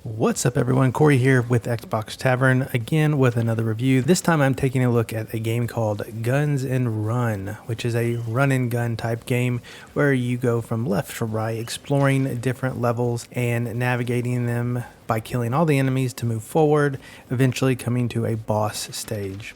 What's up everyone, Corey here with Xbox Tavern, again with another review. This time I'm taking a look at a game called Guns and Run, which is a run and gun type game where you go from left to right exploring different levels and navigating them by killing all the enemies to move forward, eventually coming to a boss stage.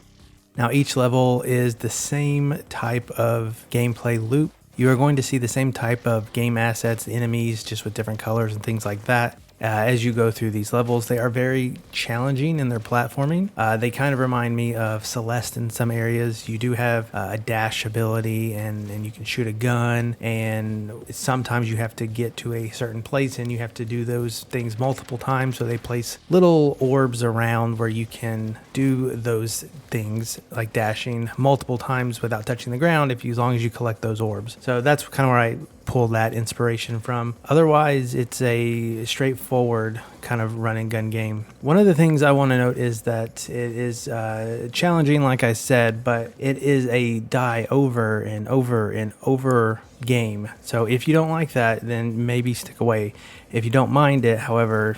Now each level is the same type of gameplay loop. You are going to see the same type of game assets, enemies, just with different colors and things like that. As you go through these levels, they are very challenging in their platforming. They kind of remind me of Celeste in some areas. You do have a dash ability and you can shoot a gun, and sometimes you have to get to a certain place and you have to do those things multiple times. So they place little orbs around where you can do those things like dashing multiple times without touching the ground as long as you collect those orbs. So that's kind of where I pull that inspiration from. Otherwise, it's a straightforward kind of run and gun game. One of the things I want to note is that it is challenging, like I said, but it is a die over and over and over game. So if you don't like that, then maybe stick away. If you don't mind it, however,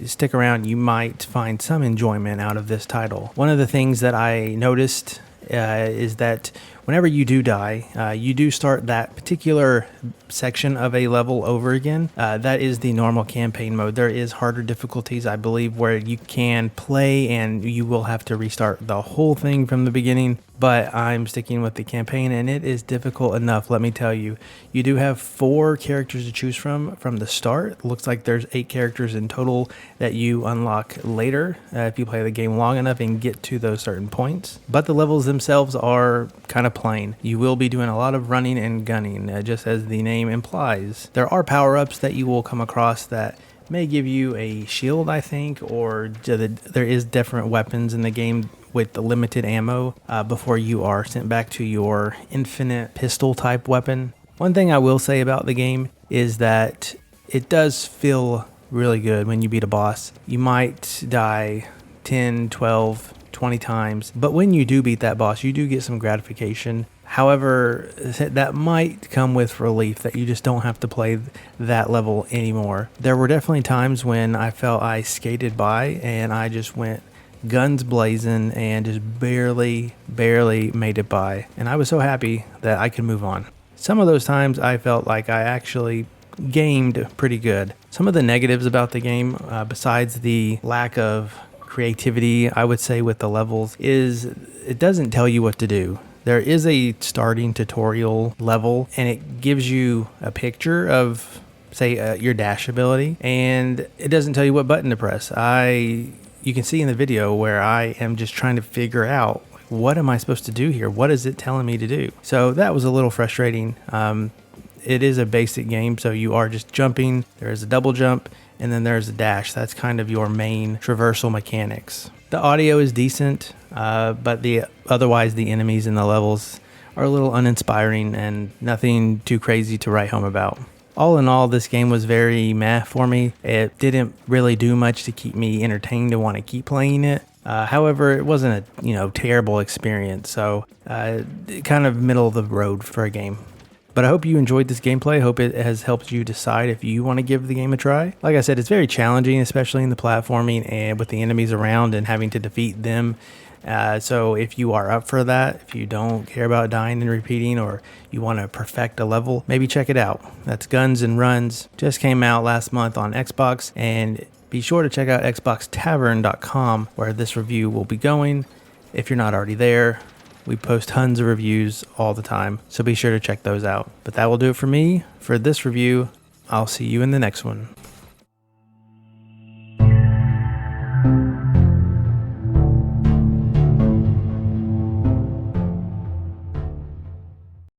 stick around. You might find some enjoyment out of this title. One of the things that I noticed is that whenever you do die, you do start that particular section of a level over again. That is the normal campaign mode. There is harder difficulties, I believe, where you can play and you will have to restart the whole thing from the beginning. But I'm sticking with the campaign, and it is difficult enough, let me tell you. You do have 4 characters to choose from the start. It looks like there's 8 characters in total that you unlock later if you play the game long enough and get to those certain points. But the levels themselves are kind of plain. You will be doing a lot of running and gunning, just as the name implies. There are power-ups that you will come across that may give you a shield, I think, or there is different weapons in the game with the limited ammo before you are sent back to your infinite pistol type weapon. One thing I will say about the game is that it does feel really good when you beat a boss. You might die 10, 12, 20 times, but when you do beat that boss, you do get some gratification. However, that might come with relief that you just don't have to play that level anymore. There were definitely times when I felt I skated by and I just went guns blazing and just barely made it by. And I was so happy that I could move on. Some of those times I felt like I actually gamed pretty good. Some of the negatives about the game, besides the lack of creativity, I would say, with the levels, is it doesn't tell you what to do. There is a starting tutorial level, and it gives you a picture of, say, your dash ability, and it doesn't tell you what button to press. You can see in the video where I am just trying to figure out, what am I supposed to do here? What is it telling me to do? So that was a little frustrating. It is a basic game, so you are just jumping. There is a double jump, and then there's a dash. That's kind of your main traversal mechanics. The audio is decent, but otherwise the enemies in the levels are a little uninspiring and nothing too crazy to write home about. All in all, this game was very meh for me. It didn't really do much to keep me entertained to want to keep playing it. However, it wasn't a terrible experience, so kind of middle of the road for a game. But I hope you enjoyed this gameplay. I hope it has helped you decide if you want to give the game a try. Like I said, it's very challenging, especially in the platforming and with the enemies around and having to defeat them. So if you are up for that, if you don't care about dying and repeating, or you want to perfect a level, maybe check it out. That's Guns and Runs. Just came out last month on Xbox, and be sure to check out xboxtavern.com where this review will be going. If you're not already there, we post tons of reviews all the time, so be sure to check those out. But that will do it for me for this review. I'll see you in the next one.